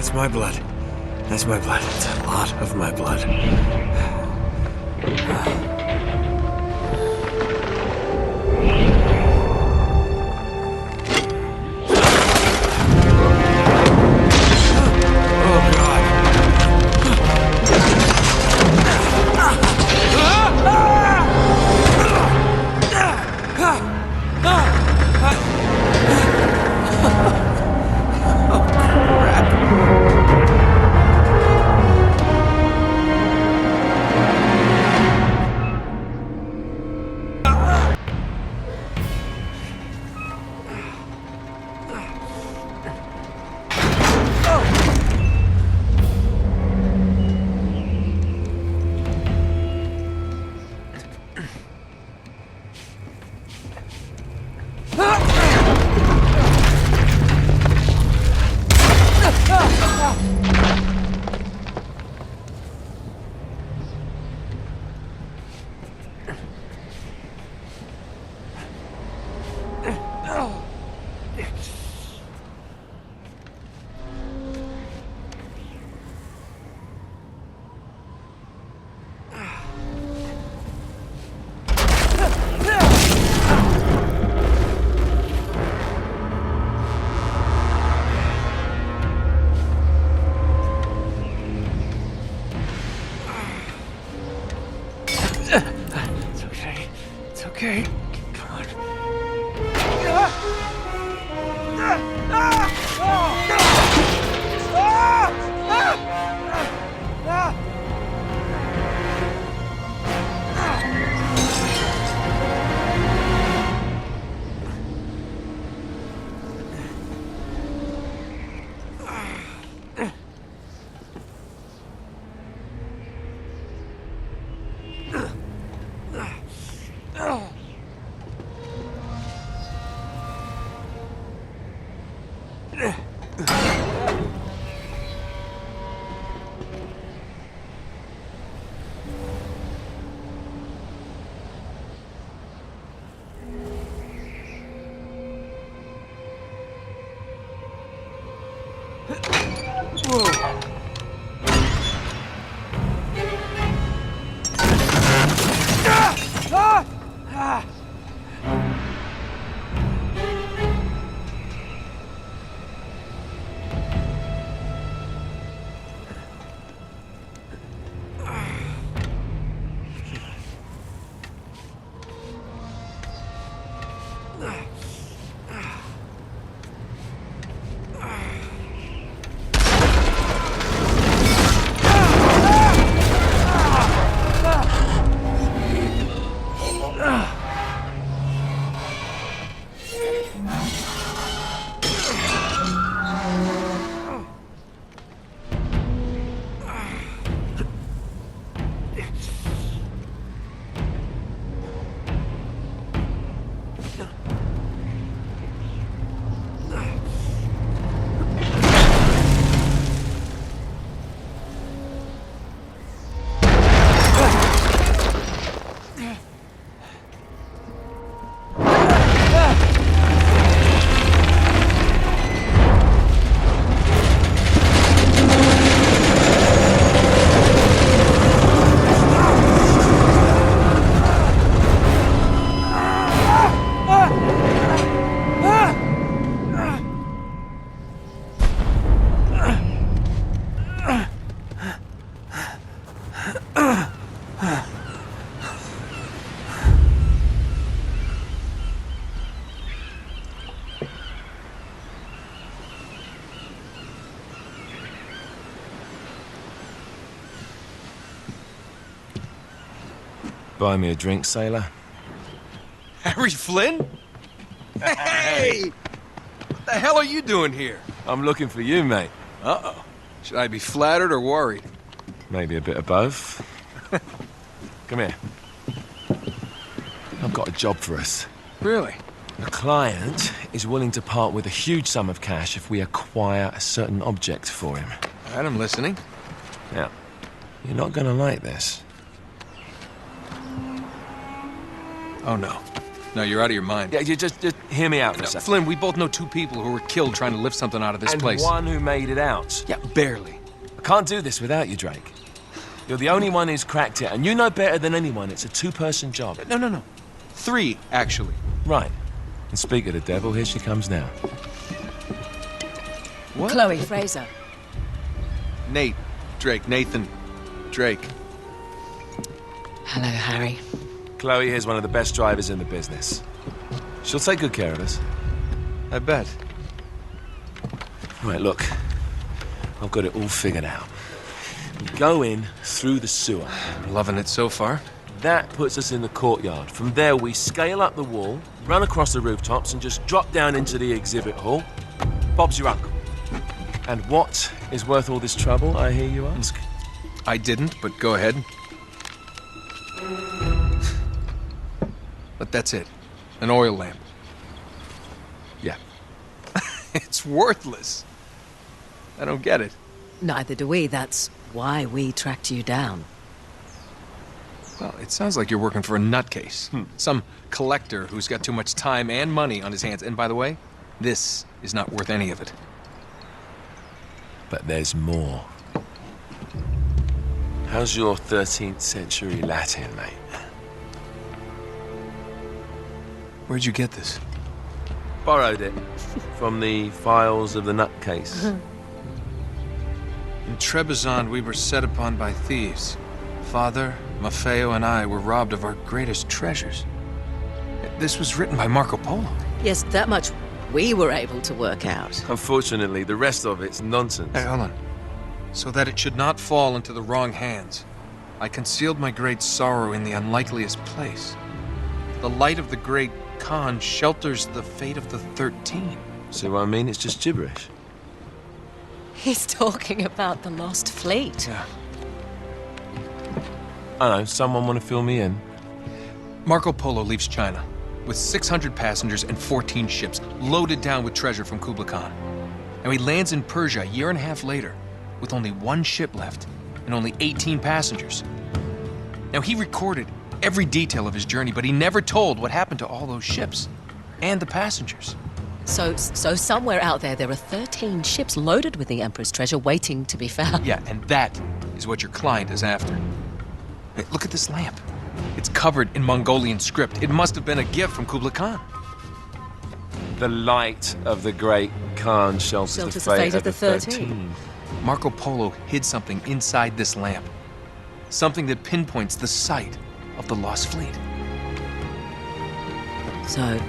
That's my blood. That's my blood. It's a lot of my blood. Okay. Come on. Buy me a drink, sailor. Harry Flynn? Hey! What the hell are you doing here? I'm looking for you, mate. Uh-oh. Should I be flattered or worried? Maybe a bit of both. Come here. I've got a job for us. Really? The client is willing to part with a huge sum of cash if we acquire a certain object for him. All right, I'm listening. Now, you're not gonna like this. Oh, no. No, you're out of your mind. Yeah, you just hear me out for a second. Flynn, we both know two people who were killed trying to lift something out of this And place. one who made it out. Yeah, barely. I can't do this without you, Drake. You're the only one who's cracked it, and you know better than anyone it's a two-person job. No. 3, actually. Right. And speak of the devil, here she comes now. What? Chloe Fraser. Nate. Drake. Nathan. Drake. Hello, Harry. Chloe here's one of the best drivers in the business. She'll take good care of us. I bet. Right, look. I've got it all figured out. We go in through the sewer. I'm loving it so far. That puts us in the courtyard. From there, we scale up the wall, run across the rooftops, and just drop down into the exhibit hall. Bob's your uncle. And what is worth all this trouble, I hear you ask? I didn't, but go ahead. But that's it. An oil lamp. Yeah. It's worthless. I don't get it. Neither do we. That's why we tracked you down. Well, it sounds like you're working for a nutcase. Some collector who's got too much time and money on his hands. And by the way, this is not worth any of it. But there's more. How's your 13th century Latin, mate? Where'd you get this? Borrowed it from the files of the nutcase. In Trebizond, we were set upon by thieves. Father, Maffeo, and I were robbed of our greatest treasures. This was written by Marco Polo. Yes, that much we were able to work out. Unfortunately, the rest of it's nonsense. Hey, hold on. So that it should not fall into the wrong hands, I concealed my great sorrow in the unlikeliest place. The light of the great Khan shelters the fate of the 13. See what I mean? It's just gibberish. He's talking about the lost fleet. Yeah. I know, someone want to fill me in? Marco Polo leaves China with 600 passengers and 14 ships loaded down with treasure from Kublai Khan. And he lands in Persia a year and a half later with only 1 ship left and only 18 passengers. Now, he recorded every detail of his journey, but he never told what happened to all those ships and the passengers. So somewhere out there are 13 ships loaded with the Emperor's treasure waiting to be found. Yeah, and that is what your client is after. Hey, look at this lamp. It's covered in Mongolian script. It must have been a gift from Kublai Khan. The light of the great Khan shelters the fate of the 13. Marco Polo hid something inside this lamp. Something that pinpoints the site of the lost fleet. So,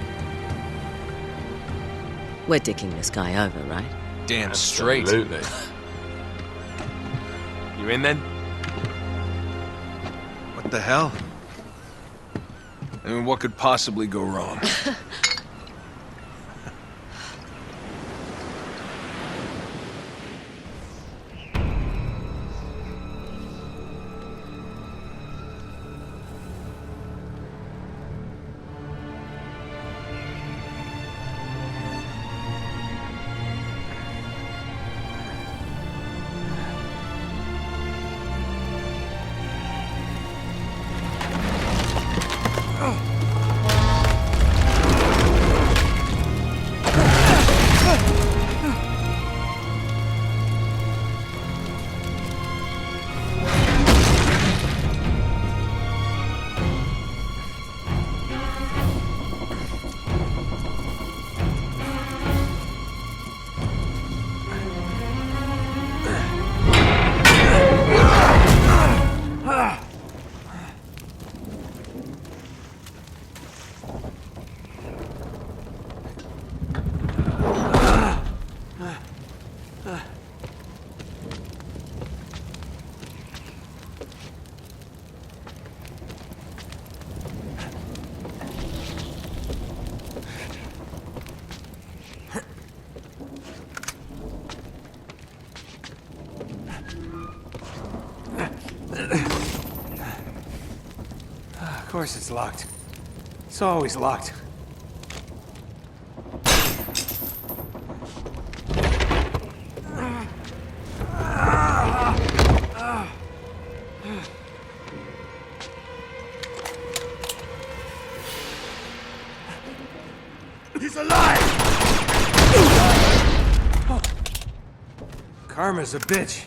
we're dicking this guy over, right? Damn straight. Absolutely. You in then? What the hell? I mean, what could possibly go wrong? Of course it's locked. It's always locked. He's alive! Karma's a bitch.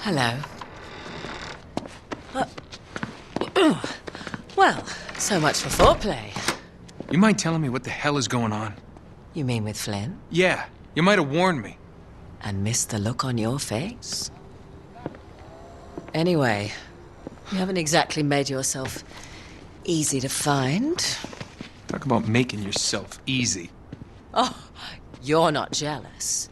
Hello. Well, so much for foreplay. You mind telling me what the hell is going on? You mean with Flynn? Yeah, you might have warned me. And missed the look on your face? Anyway, you haven't exactly made yourself easy to find. Talk about making yourself easy. Oh, you're not jealous.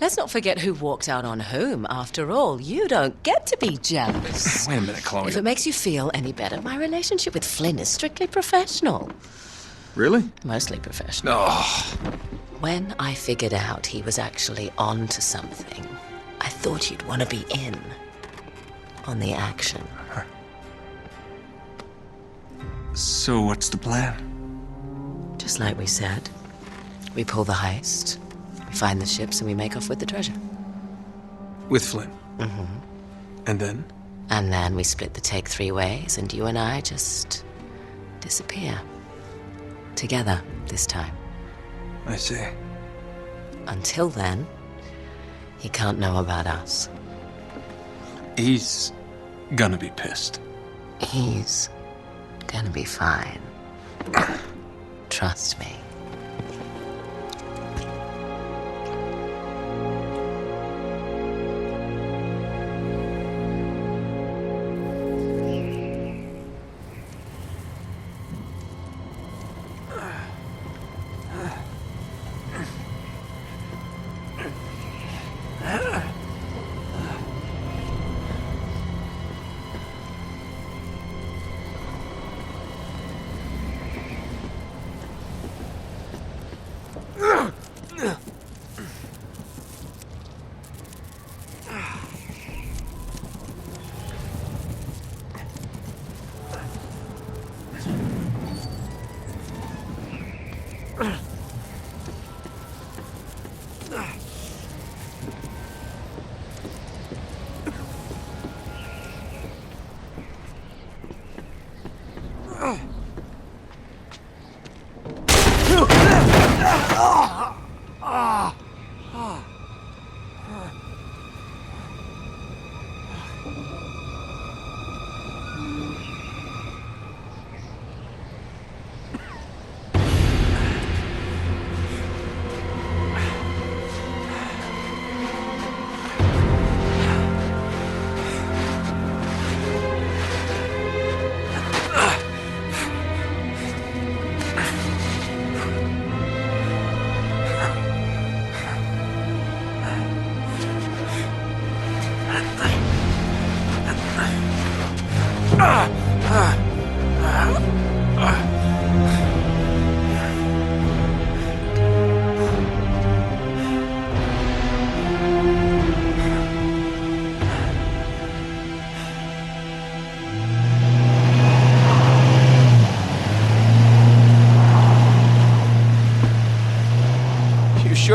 Let's not forget who walked out on whom. After all, you don't get to be jealous. Wait a minute, Chloe. If it makes you feel any better, my relationship with Flynn is strictly professional. Really? Mostly professional. Oh, When I figured out he was actually on to something, I thought you'd want to be in on the action. so what's the plan? Just like we said. We pull the heist, we find the ships, and we make off with the treasure. With Flynn? Mm-hmm. And then? And then we split the take 3 ways, and you and I just disappear. Together, this time. I see. Until then, he can't know about us. He's gonna be pissed. He's gonna be fine. Trust me.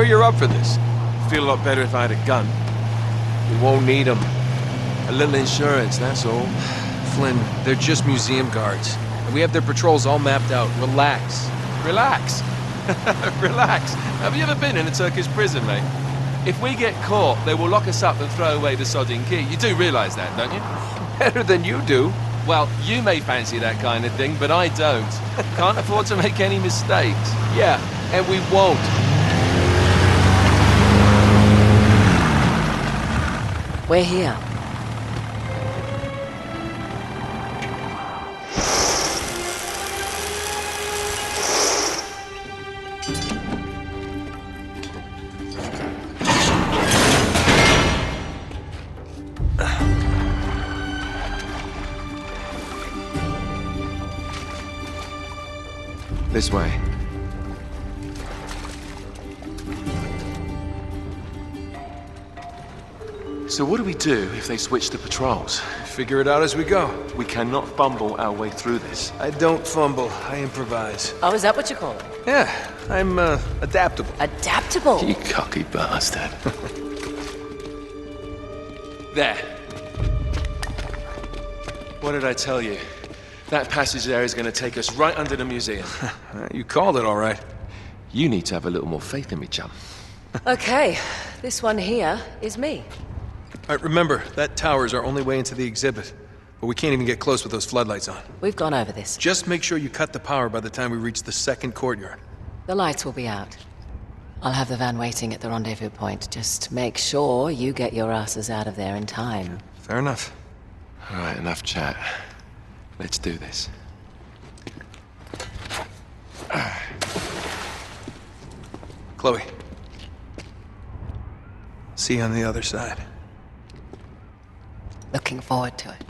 sure you're up for this? Feel a lot better if I had a gun. We won't need them. A little insurance, that's all. Flynn, they're just museum guards. And we have their patrols all mapped out. Relax. Relax. Relax. Have you ever been in a Turkish prison, mate? If we get caught, they will lock us up and throw away the sodding key. You do realise that, don't you? Better than you do. Well, you may fancy that kind of thing, but I don't. Can't afford to make any mistakes. Yeah, and we won't. We're here. This way. So what do we do if they switch the patrols? Figure it out as we go. We cannot fumble our way through this. I don't fumble, I improvise. Oh, is that what you call it? Yeah, I'm adaptable. Adaptable. You cocky bastard. There. What did I tell you? That passage there is going to take us right under the museum. You called it all right. You need to have a little more faith in me, chum. Okay, this one here is me. All right, remember, that tower is our only way into the exhibit. But we can't even get close with those floodlights on. We've gone over this. Just make sure you cut the power by the time we reach the second courtyard. The lights will be out. I'll have the van waiting at the rendezvous point. Just make sure you get your asses out of there in time. Fair enough. All right, enough chat. Let's do this. Chloe. See you on the other side. Looking forward to it.